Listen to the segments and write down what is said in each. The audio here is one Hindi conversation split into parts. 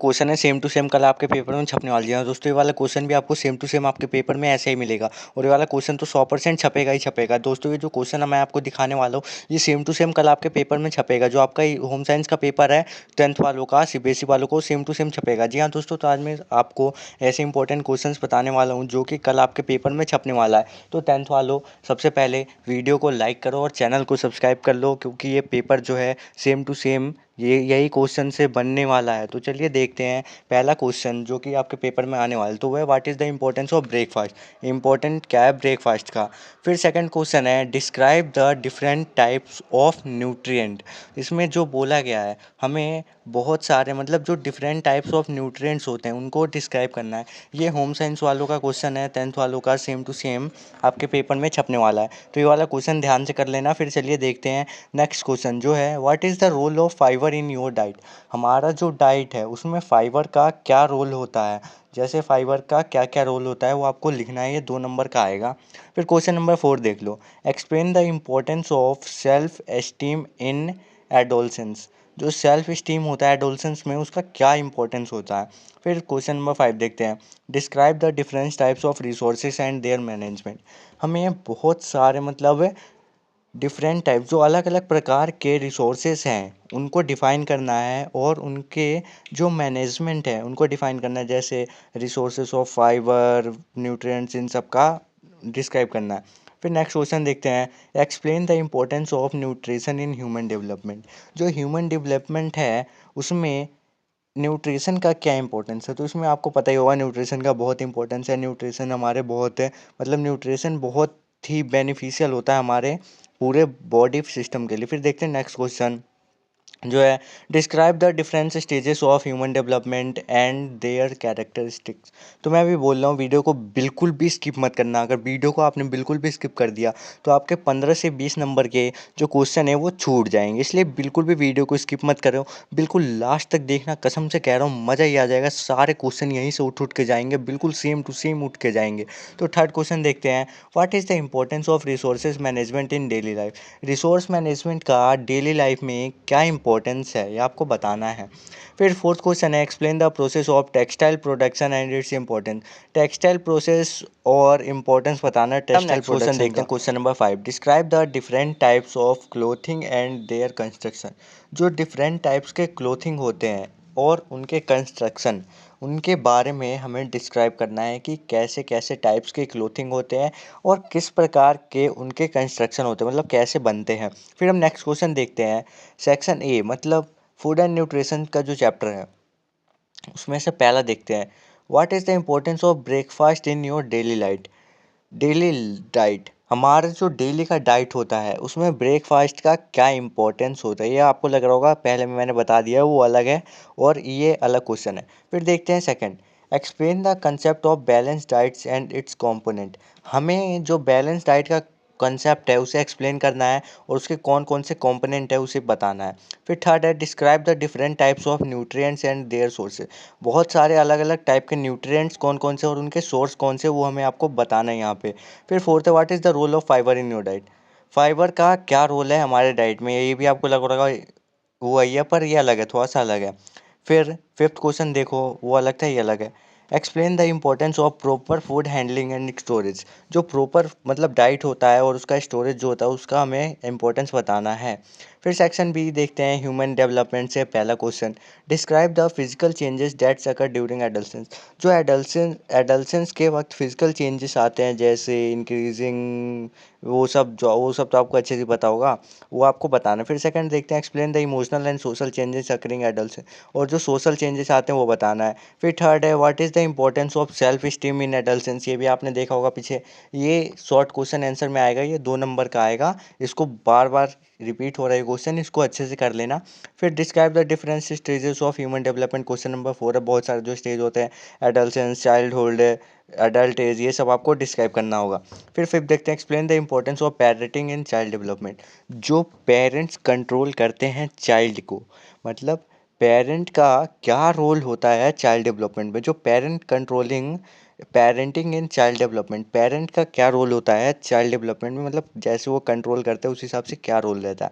क्वेश्चन है सेम टू सेम कल आपके पेपर में छपने वाली है दोस्तों। ये वाला क्वेश्चन भी आपको सेम टू सेम आपके पेपर में ऐसे ही मिलेगा और ये वाला क्वेश्चन तो 100% छपेगा ही छपेगा दोस्तों। ये जो क्वेश्चन मैं आपको दिखाने वाला हूँ ये सेम टू सेम कल आपके पेपर में छपेगा। जो आपका होम साइंस का पेपर है 10th वालों का, सीबीएसई वालों को सेम टू सेम छपेगा। जी हाँ दोस्तों, तो आज मैं आपको ऐसे इंपॉर्टेंट क्वेश्चन बताने वाला हूँ जो कि कल आपके पेपर में छपने वाला है। तो 10th वालों, सबसे पहले वीडियो को लाइक करो और चैनल को सब्सक्राइब कर लो, क्योंकि ये पेपर जो है सेम टू सेम यही क्वेश्चन से बनने वाला है। तो चलिए देखते हैं पहला क्वेश्चन जो कि आपके पेपर में आने वाला है। तो वह what is the importance of breakfast. Important क्या है ब्रेकफास्ट का। फिर सेकंड क्वेश्चन है describe the different types of nutrient. इसमें जो बोला गया है हमें बहुत सारे मतलब जो डिफरेंट टाइप्स ऑफ न्यूट्रिएंट्स होते हैं उनको डिस्क्राइब करना है। ये होम साइंस वालों का क्वेश्चन है, 10th वालों का सेम टू सेम आपके पेपर में छपने वाला है। तो ये वाला क्वेश्चन ध्यान से कर लेना। फिर चलिए देखते हैं नेक्स्ट क्वेश्चन जो है what is the role of fibre in your diet. हमारा जो डाइट है उसमें फाइबर का क्या रोल होता है। जैसे फाइबर का क्या क्या रोल होता है वो आपको लिखना है, ये 2 नंबर का आएगा। फिर क्वेश्चन नंबर 4 देख लो, explain the importance of self esteem in adolescence. जो सेल्फ इस्टीम होता है एडोलसेंस में उसका क्या इंपॉर्टेंस होता है। फिर क्वेश्चन नंबर 5 देखते हैं, describe the different types of resources and there management. हमें बहुत सारे मतलब डिफरेंट टाइप जो अलग अलग प्रकार के रिसोर्सेज हैं उनको डिफ़ाइन करना है और उनके जो मैनेजमेंट है उनको डिफ़ाइन करना है। जैसे रिसोर्सेज ऑफ फाइबर, न्यूट्रिएंट्स, इन सब का डिस्क्राइब करना है। फिर नेक्स्ट क्वेश्चन देखते हैं, explain the importance of nutrition in human development. जो ह्यूमन डेवलपमेंट है उसमें न्यूट्रिशन का क्या इंपॉर्टेंस है। तो इसमें आपको पता ही होगा न्यूट्रिशन का बहुत इंपॉर्टेंस है। न्यूट्रिशन हमारे बहुत है मतलब न्यूट्रिशन बहुत ही बेनिफिशियल होता है हमारे पूरे बॉडी सिस्टम के लिए। फिर देखते हैं नेक्स्ट क्वेश्चन जो है describe the different stages of human development and there characteristics. तो मैं अभी बोल रहा हूँ वीडियो को बिल्कुल भी स्किप मत करना। अगर वीडियो को आपने बिल्कुल भी स्किप कर दिया तो आपके 15 से 20 नंबर के जो क्वेश्चन है वो छूट जाएंगे। इसलिए बिल्कुल भी वीडियो को स्किप मत करो, बिल्कुल लास्ट तक देखना। कसम से कह रहा हूँ मज़ा ही आ जाएगा। सारे क्वेश्चन यहीं से उठ उठ के जाएंगे, बिल्कुल सेम टू सेम उठ के जाएंगे। तो थर्ड क्वेश्चन देखते हैं, what is the importance of resources management in daily life. Resource management का डेली लाइफ में क्या इंपॉर्टेंस है ये आपको बताना है। फिर फोर्थ क्वेश्चन है, explain the process of textile production and its importance. Textile process और इम्पोर्टेंस बताना है टेक्सटाइल प्रोडक्शन देखते हैं। Question number 5, describe the different types of clothing and their construction. जो डिफरेंट टाइप्स के क्लोथिंग होते हैं और उनके कंस्ट्रक्शन, उनके बारे में हमें डिस्क्राइब करना है कि कैसे कैसे टाइप्स के क्लोथिंग होते हैं और किस प्रकार के उनके कंस्ट्रक्शन होते हैं, मतलब कैसे बनते हैं। फिर हम नेक्स्ट क्वेश्चन देखते हैं, सेक्शन ए मतलब फूड एंड न्यूट्रिशन का जो चैप्टर है उसमें से पहला देखते हैं, what is the importance of breakfast in your daily life. Daily diet, हमारा जो डेली का डाइट होता है उसमें ब्रेकफास्ट का क्या इंपॉर्टेंस होता है। ये आपको लग रहा होगा पहले में मैंने बता दिया वो अलग है और ये अलग क्वेश्चन है। फिर देखते हैं second, explain the concept of balance diets and it's component. हमें जो बैलेंस डाइट का कंसेप्ट है उसे एक्सप्लेन करना है और उसके कौन कौन से कंपोनेंट है उसे बताना है। फिर थर्ड है, describe the different types of nutrients and their sources. बहुत सारे अलग अलग टाइप के न्यूट्रिएंट्स कौन कौन से और उनके सोर्स कौन से वो हमें आपको बताना है यहाँ पे। फिर फोर्थ है, what is the role of fibre in your diet. Fibre का क्या रोल है हमारे डाइट में, ये भी आपको लग रहा होगा वो है ये, पर ये अलग है, थोड़ा सा अलग है। फिर फिफ्थ क्वेश्चन देखो, वो अलग था ये अलग है, explain the importance of proper food handling and storage. जो प्रॉपर मतलब डाइट होता है और उसका स्टोरेज जो होता है उसका हमें इम्पोर्टेंस बताना है। फिर सेक्शन बी देखते हैं, ह्यूमन डेवलपमेंट से पहला question, describe the physical changes that's occur during adolescence. जो एडल्सेंस के वक्त फिजिकल चेंजेस आते हैं जैसे इंक्रीजिंग, वो सब तो आपको अच्छे से पता होगा, वो आपको बताना है। फिर सेकंड देखते हैं, explain the emotional and social changes occurring adult, और जो सोशल चेंजेस आते हैं वो बताना है। फिर थर्ड है, what is the importance of self esteem in adolescence. ये भी आपने देखा होगा पीछे, ये शॉर्ट क्वेश्चन आंसर में आएगा, ये 2 नंबर का आएगा। इसको बार बार रिपीट हो रहा है क्वेश्चन, इसको अच्छे से कर लेना। फिर describe the different stages of human development, question number 4 है। बहुत सारे जो स्टेज होते हैं, एडल्सेंस, चाइल्डहुड, अडल्ट एज, ये सब आपको डिस्क्राइब करना होगा। फिर फिफ्थ देखते हैं, explain the importance of parenting in child development. जो पेरेंट्स कंट्रोल करते हैं चाइल्ड को, मतलब पेरेंट का क्या रोल होता है चाइल्ड डेवलपमेंट में। जो parenting in child development, parent का क्या रोल होता है चाइल्ड डेवलपमेंट में, मतलब जैसे वो कंट्रोल करते हैं उस हिसाब से क्या रोल रहता है।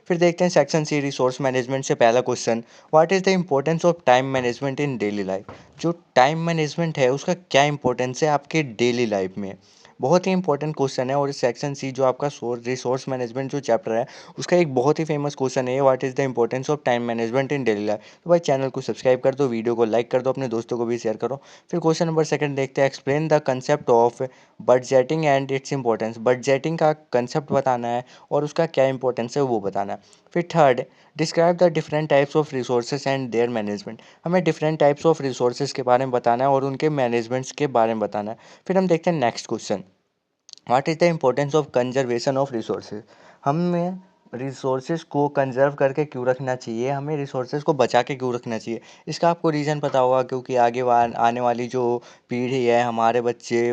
फिर देखते हैं सेक्शन सी रिसोर्स मैनेजमेंट से पहला question, what is the importance of time management in daily life. जो टाइम मैनेजमेंट है उसका क्या इंपॉर्टेंस है आपके डेली लाइफ में। बहुत ही इंपॉर्टेंट क्वेश्चन है और इस सेक्शन सी जो आपका रिसोर्स मैनेजमेंट जो चैप्टर है उसका एक बहुत ही फेमस क्वेश्चन है, what is the importance of time management in daily life. तो भाई चैनल को सब्सक्राइब कर दो, वीडियो को लाइक कर दो, अपने दोस्तों को भी शेयर करो। फिर क्वेश्चन नंबर सेकंड देखते हैं, explain the concept of budgeting and its importance. Budgeting का कंसेप्ट बताना है और उसका क्या इंपॉर्टेंस है वो बताना है। फिर third, describe the different types of resources and there management. हमें डिफरेंट टाइप्स ऑफ रिसोर्सेज के बारे में बताना है और उनके मैनेजमेंट्स के बारे में बताना है। फिर हम देखते हैं next question, what is the importance of conservation of resources. हमें रिसोर्सेज को कंजर्व करके क्यों रखना चाहिए, हमें रिसोर्सेज को बचा के क्यों रखना चाहिए। इसका आपको रीज़न पता होगा क्योंकि आगे आने वाली जो पीढ़ी है, हमारे बच्चे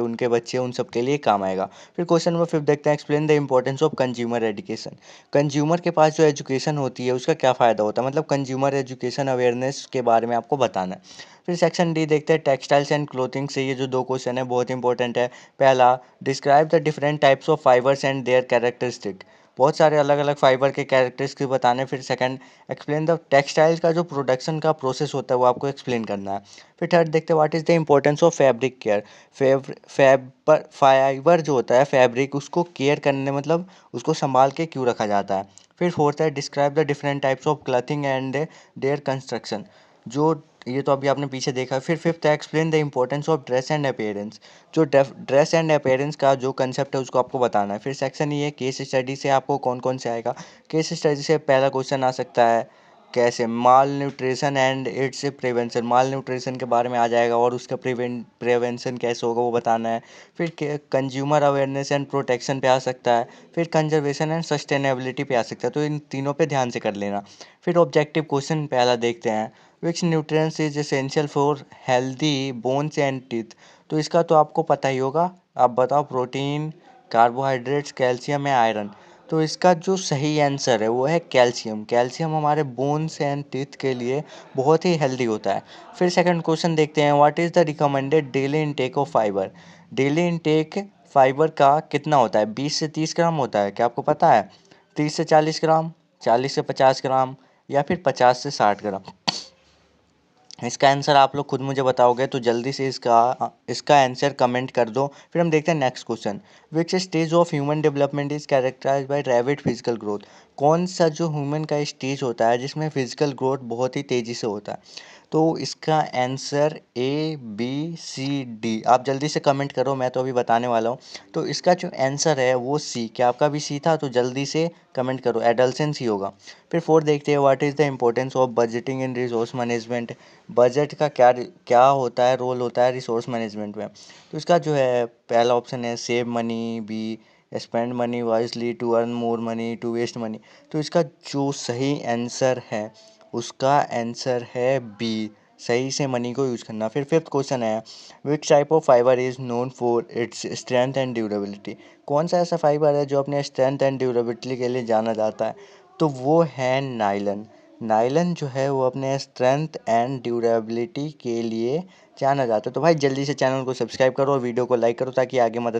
उन सब के लिए काम आएगा। फिर क्वेश्चन नंबर 5 देखते हैं, explain the importance of consumer education. Consumer के पास जो एजुकेशन होती है उसका क्या फ़ायदा होता है, मतलब कंज्यूमर एजुकेशन अवेयरनेस के बारे में आपको बताना है। फिर सेक्शन डी देखते हैं, टेक्सटाइल्स एंड क्लोथिंग से ये जो दो क्वेश्चन है बहुत इंपॉर्टेंट है। पहला, describe the different types of fibres and there characteristic. बहुत सारे अलग अलग फाइबर के कैरेक्टरिस्टिक बताने। फिर सेकंड, एक्सप्लेन द टेक्सटाइल का जो प्रोडक्शन का प्रोसेस होता है वो आपको एक्सप्लेन करना है। फिर थर्ड देखते हैं, what is the importance of fabric care. Fibre जो होता है फैब्रिक, उसको केयर करने मतलब उसको संभाल के क्यों रखा जाता है। फिर फोर्थ है, describe the different types of clothing and their construction. जो ये तो अभी आपने पीछे देखा। फिर फिफ्थ है, explain the importance of dress and appearance. जो ड्रेस एंड अपीयरेंस का जो कंसेप्ट है उसको आपको बताना है। फिर सेक्शन ये केस स्टडी से आपको कौन कौन से आएगा। केस स्टडी से पहला क्वेश्चन आ सकता है, कैसे malnutrition and its prevention. Malnutrition के बारे में आ जाएगा और उसका प्रिवेंशन कैसे होगा वो बताना है। फिर कंज्यूमर अवेयरनेस एंड प्रोटेक्शन पे आ सकता है। फिर कंजर्वेशन एंड सस्टेनेबिलिटी पे आ सकता है, तो इन तीनों पे ध्यान से कर लेना। फिर ऑब्जेक्टिव क्वेश्चन पहला देखते हैं, विच nutrients is essential for healthy bones and teeth. तो इसका तो आपको पता ही होगा, आप बताओ। प्रोटीन, कार्बोहाइड्रेट्स, कैल्शियम या आयरन। तो इसका जो सही आंसर है वो है कैल्शियम। कैल्शियम हमारे बोन्स एंड टीथ के लिए बहुत ही हेल्दी होता है। फिर सेकंड क्वेश्चन देखते हैं, what is the recommended daily intake of fibre. Daily intake fibre का कितना होता है, 20 से 30 ग्राम होता है, क्या आपको पता है। 30 से 40 ग्राम, 40 से 50 ग्राम या फिर 50 से 60 ग्राम। इसका आंसर आप लोग खुद मुझे बताओगे तो जल्दी से इसका आंसर कमेंट कर दो। फिर हम देखते हैं next question, which stage of human development is characterise by rapid physical growth. कौन सा जो ह्यूमन का स्टेज होता है जिसमें फिजिकल ग्रोथ बहुत ही तेज़ी से होता है। तो इसका answer A B C D, आप जल्दी से कमेंट करो, मैं तो अभी बताने वाला हूँ। तो इसका जो आंसर है वो सी, क्या आपका भी सी था, तो जल्दी से कमेंट करो, एडल्सेंस ही होगा। फिर फोर्थ देखते हैं, what is the importance of budgeting in resource management. Budget का क्या क्या होता है, रोल होता है रिसोर्स मैनेजमेंट में। तो इसका जो है पहला ऑप्शन है save money, B spend money wisely, to earn more money, to waste money. तो इसका जो सही आंसर है उसका आंसर है बी, सही से मनी को यूज़ करना। फिर फिफ्थ क्वेश्चन है, which type of fibre is known for its strength and durability. कौन सा ऐसा फाइबर है जो अपने स्ट्रेंथ एंड ड्यूरेबिलिटी के लिए जाना जाता है। तो वो है नाइलन। नाइलन जो है वो अपने स्ट्रेंथ एंड ड्यूरेबिलिटी के लिए जाना जाता है। तो भाई जल्दी से चैनल को सब्सक्राइब करो और वीडियो को लाइक करो ताकि आगे मदद